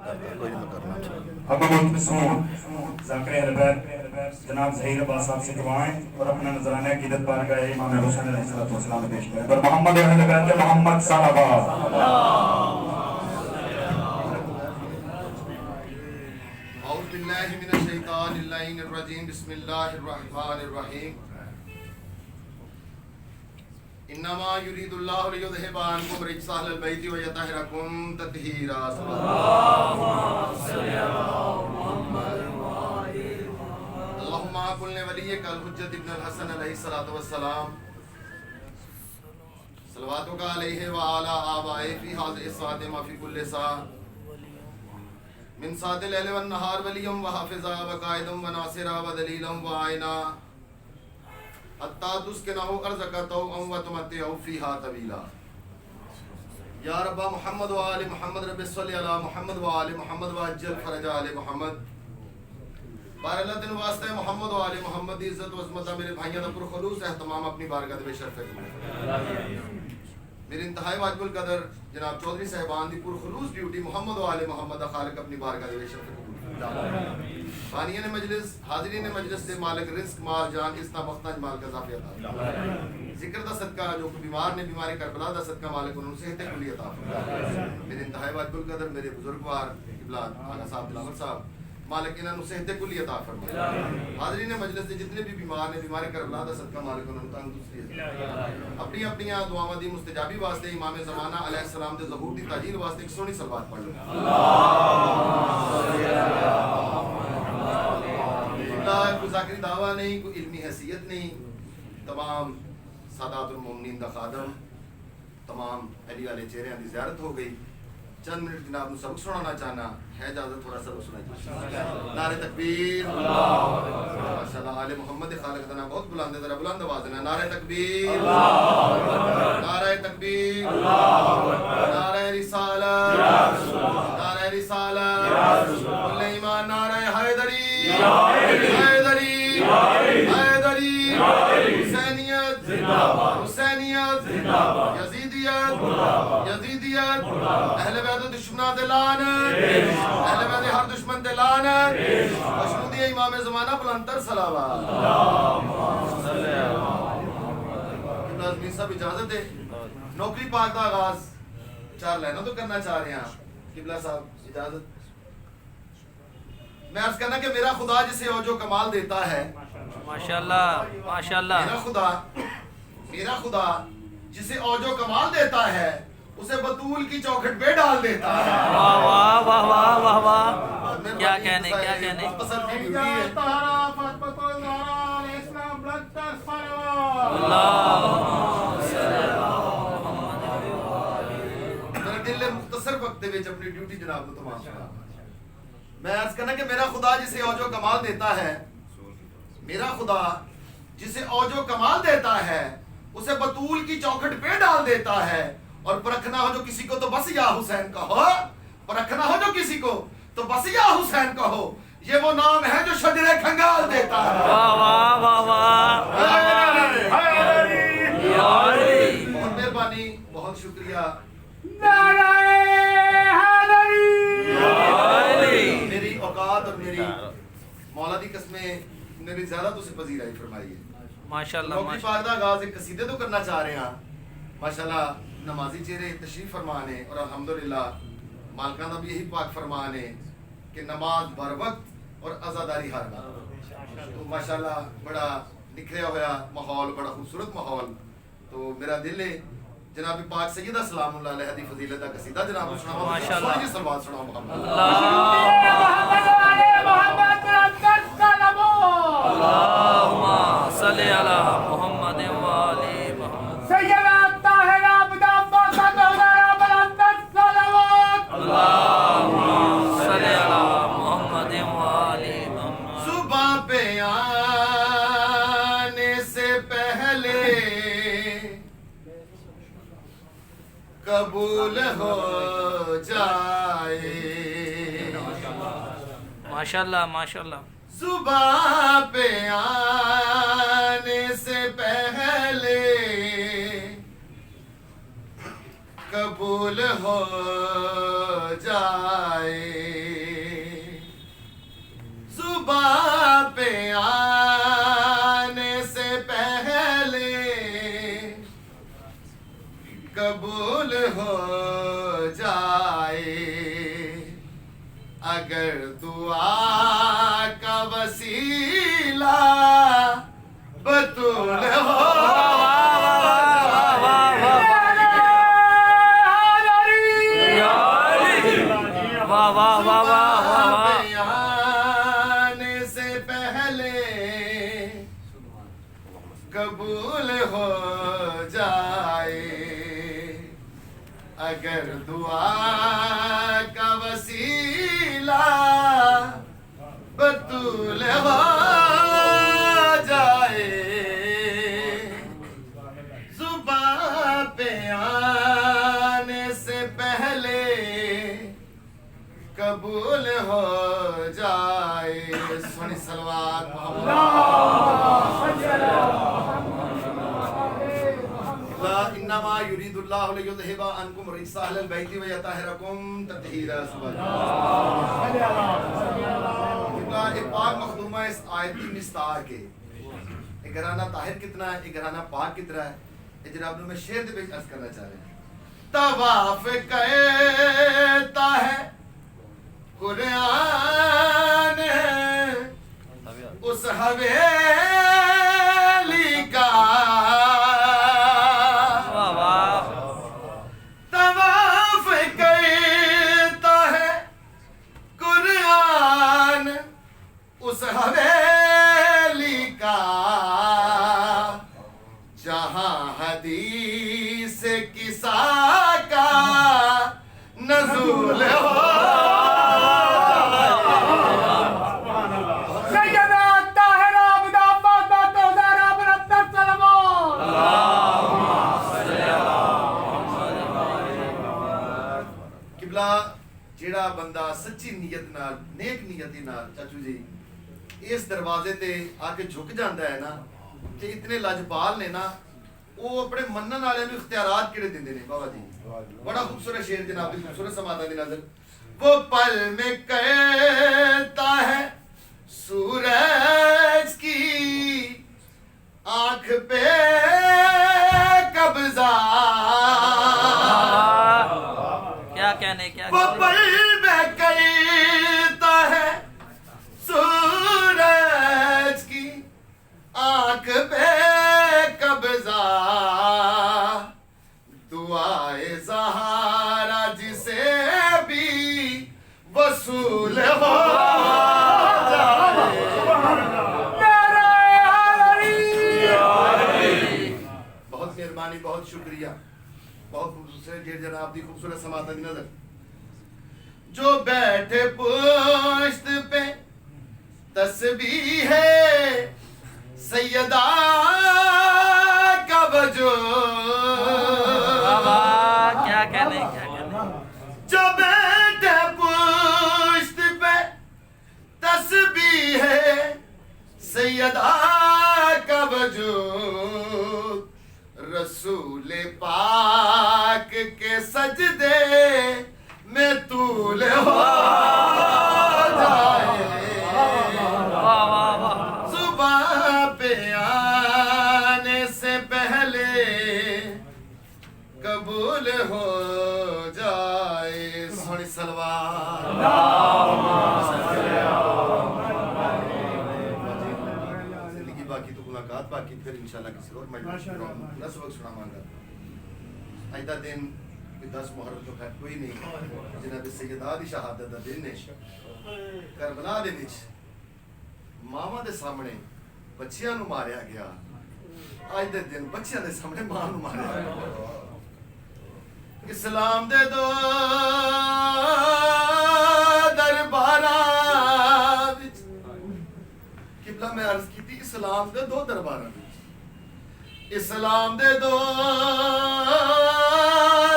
اب ہم ذاکر اہل بیت جناب ظہیر عباس صاحب سے دعائیں اور اپنا نذرانہ عقیدت بارگاہ امام حسین علیہ السلام میں پیش کریں. پر محمد اہل بیت محمد صلوات. اعوذ باللہ من الشیطان اللعین الرجیم. بسم اللہ الرحمن الرحیم. انما یرید اللہ لیذہب عنکم رجس اہل البیت ویطہرکم تطہیرا. اللہم کن لولیک الحجۃ ابن الحسن علیہ الصلوۃ والسلام صلواتک علیہ وعلی آبائہ فی ھذہ الساعۃ ما فی کل ساعۃ من ساعۃ اللیل والنہار ولیم وحافظا وقائدا وناصرا ودلیلا وعینا حتی تسکنہ ارضک طوعا وتمتعہ فیہا طویلا. یا رب محمد و آل محمد رب صلی علی محمد و آل محمد وعجل فرج آل محمد. بار اللہ دن واسطہ محمد و آل محمد دی عزت و عظمتہ میرے بھائیوں دا پر خلوص اہتمام اپنی بارگاہ بے شرف ہے. میرے انتہائی واجب القدر جناب چودھری صاحبان دی پر خلوص ڈیوٹی محمد و آل محمد دا خالق اپنی بارگاہ بے شرف ہے. بانیان مجلس حاضرین مجلس دے مالک رزق مال جان اس محتاج مال کا اضافی عطا. ذکر دا صدقہ جو بیمار نے بیماری کربلا دا صدقہ مالک انہوں سے صحت کلی عطا. میرے انتہائی واجب القدر میرے بزرگوار قبلہ آقا صاحب دلاور صاحب مالک انہوں سے صحت کلی عطا فرمائے. حاضرین مجلس دے جتنے بھی بیمار نے بیماری کربلا دا صدقہ مالک انہوں تندرستی عطا. اپنی اپنی دعاواں دی مستجابی واسطے امام زمانہ علیہ السلام دے ظہور دی تاجیل واسطے ایک سونی صلوات پڑھ لیں. کوئی ذاکری دعویٰ نہیں, کوئی علمی حیثیت نہیں. تمام سادات المومنین دا خادم, تمام علی والے چہرے دی زیارت ہو گئی. چند منٹ جناب نو سبق سنانا چاہنا ہے, اجازت تھوڑا سبق سنائیے. نعرہ تکبیر, ماشاءاللہ آل محمد خالق دنا بہت بلند ہے, ذرا بلند آواز ہے. نعرہ تکبیر, نعرہ تکبیر, نعرہ رسالت, نعرہ رسالت, کل ایمان, نعرہ حیدری, حیدری, حیدری, حسینیت, حسینیت, یزیدیت, یزیدیت, اہل بیت دشمنان دے لعنت, اہل بیت ہر دشمن دے لعنت. مشہود امام زمانہ بلندتر صلوات. ناظرین صاحب اجازت ہے, نوکری پاک دا آغاز 4 لائنوں تو کرنا چاہ رہے ہیں. قبلہ صاحب اجازت. میں عرض کرنا کہ میرا خدا جسے اوج و کمال دیتا ہے, ماشاءاللہ ماشاءاللہ, میرا خدا جسے اوج و کمال دیتا ہے اسے بطول کی چوکھٹ پہ ڈال دیتا ہے. واہ واہ واہ واہ واہ واہ, کیا کہنے کیا کہنے. میرا دل مختصر وقت میں اپنی ڈیوٹی جناب کو تمام کرا. میں عرض کرنا کہ میرا خدا جسے اوج و کمال دیتا ہے, میرا خدا جسے اوج و کمال دیتا ہے اسے بطول کی چوکھٹ پہ ڈال دیتا ہے. اور پرکھنا ہو جو کسی کو تو بس یا حسین کہو, پرکھنا ہو جو کسی کو تو بس یا حسین کہو. یہ وہ نام ہے جو شجرے کھنگال دیتا ہے. واہ واہ واہ واہ, بہت مہربانی, بہت شکریہ. میری اوقات اور میری مولا دی قسمیں میری زیادہ تو سے پذیرائی فرمائیے. ماشاءاللہ نوکری پاک دا آغاز ایک قصیدے تو کرنا چاہ رہے ہیں. ماشاءاللہ نمازی چہرے تشریف فرمان ہے, اور الحمدللہ مالکان دا بھی یہی پاک فرمان ہے کہ نماز بر وقت اور عزاداری ہر وقت. تو ماشاءاللہ بڑا نکھریا ہوا ماحول, بڑا خوبصورت ماحول. تو میرا دل ہے جناب پاک سیدہ سلام اللہ علیہ دی فضیلت دا قصیدہ جناب کو سناؤ. ماشاءاللہ, سنائیے صلوات سناؤ محمد. اللہم صلی علی محمد و آل محمد. اللہم صلی علی محمد و آل محمد. صبح پہ آنے سے پہلے قبول ہو جائے. ماشاءاللہ ماشاءاللہ. صبح پہ آنے سے پہلے قبول ہو جائے. اگر دعا کا وسیلہ بطول ہو آنے سے پہلے قبول ہو جائے اگر دعا کا وسیلہ بطول ہو جائے زباں پہ آنے سے پہلے قبول ہو جائے سونی صلوات انما یرید اللہ لیذھب عنکم الرجس اہل البیت ویطہرکم تطہیرا ایک پاک مخدومہ اس آیت کی مستار کے ایک گھرانہ طاہر کتنا ہے ایک گھرانہ پاک کتنا ہے یہ جناب میں شعر دے وچ عرض کرنا چاہ رہے ہیں طواف کہتا ہے قرآن اس حویلی کا طواف کرتا ہے قرآن اس حویلی کا جہاں حدیث کسا کا نزول ہو جیڑا بندہ سچی نیت نال نیک نیتی نال چاچو جی اس دروازے تے آ کے جھک جاندا ہے نا کہ اتنے لاجپال نے نا وہ اپنے منن والے نوں اختیارات کیڑے دیندے نے بابا جی بڑا خوبصورت شعر جناب دی خوبصورت سماعت دی نظر وہ پل میں کہتا ہے سورج کی آنکھ پہ قبضہ کیا کہنے کیا وہ پل میں کہتا ہے سورج کی آنکھ پہ قبضہ دعائے زہارا جسے بھی وصول ہو بہت مہربانی بہت شکریہ بہت خوبصورت جی جناب دی خوبصورت سماعت دی نظر جو بیٹھے پشت پہ تسبیح ہے سیدہ کا وجود کیا کہنے کیا کہنے جو بیٹھے پشت پہ تسبیح ہے سیدہ کا وجود رسول پاک کے سجدے میں طول ہو جائے صبح پہ آنے سے پہلے قبول ہو جائے سونی سلوات زندگی باقی تو ملاقات باقی پھر انشاءاللہ کسی اور میں سبق سنا مانگا اجدہ دن 10 محرم تو خیر کوئی نہیں جناب سیدہ دی شہادت دا دن نے کربلا دے وچ ماواں دے سامنے بچیاں نو ماریا گیا اج دے دن بچیاں دے سامنے ماں نو ماریا گیا اسلام دے دو درباراں وچ قبلہ میں عرض کیتی اسلام دے دو درباراں وچ اسلام دے دو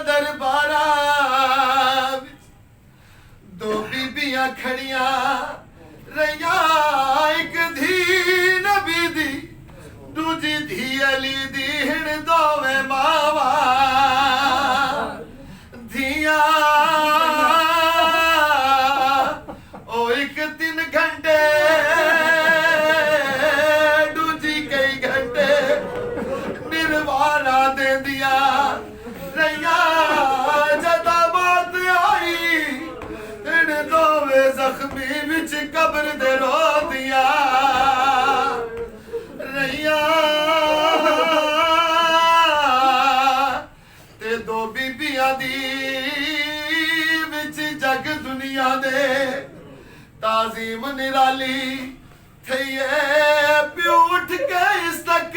درباراں دو بیبیاں کھڑیاں رہیاں ایک دھی نبی دی دوجی دھی علی دی ہن دوویں ماواں دھیاں او ایک 3 گھنٹے دوجی کئی گھنٹے نروانا دیندیاں رہیاں جدا بات آئی ان دوویں ਵੇ ਜ਼ਖਮੀ ਵਿੱਚ ਕਬਰ ਦੇ ਰੋਂਦੀਆਂ ਰਹੀਆਂ ਤੇ ਦੋ ਬੀਬੀਆਂ ਦੀ ਵਿੱਚ ਜਗ ਦੁਨੀਆ ਦੇ ਤਾਜ਼ੀਮ ਨਿਰਾਲੀ ਥਈਏ ਪਿਓ ਉੱਠ ਕੇ ਇਸ ਤੱਕ